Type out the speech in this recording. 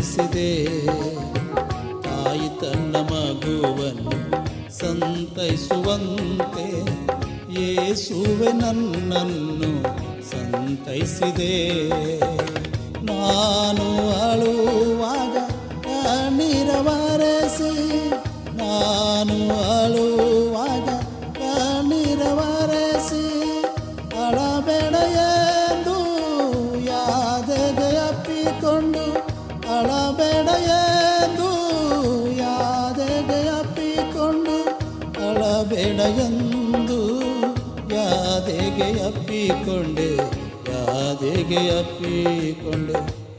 ಸಂತೈಸಿದೆ. ತಾಯಿ ತನ್ನ ಮಗುವನ್ನು ಸಂತೈಸುವಂತೆ ಯೇಸುವೆ ನನ್ನನ್ನು ಸಂತೈಸಿದೆ. ನಾನು ಅಳುವಾಗ ಕಣ್ಣೀರ ಬರೆಸಿ, ನಾನು ಅಳುವಾಗ ಕಣ್ಣೀರ ಬರೆಸಿ, ಅಳಬೇಡ ಎಂದು ಯಾದೆಗೆ ಅಪ್ಪಿಕೊಂಡು, ಅಳಬೇಡ ಎಂದು ಯಾದೆಗೆ ಅಪ್ಪಿಕೊಂಡು, ಅಳಬೇಡ ಎಂದು ಯಾದೆಗೆ ಅಪ್ಪಿಕೊಂಡೆ, ಯಾದೆಗೆ ಅಪ್ಪಿಕೊಂಡೆ.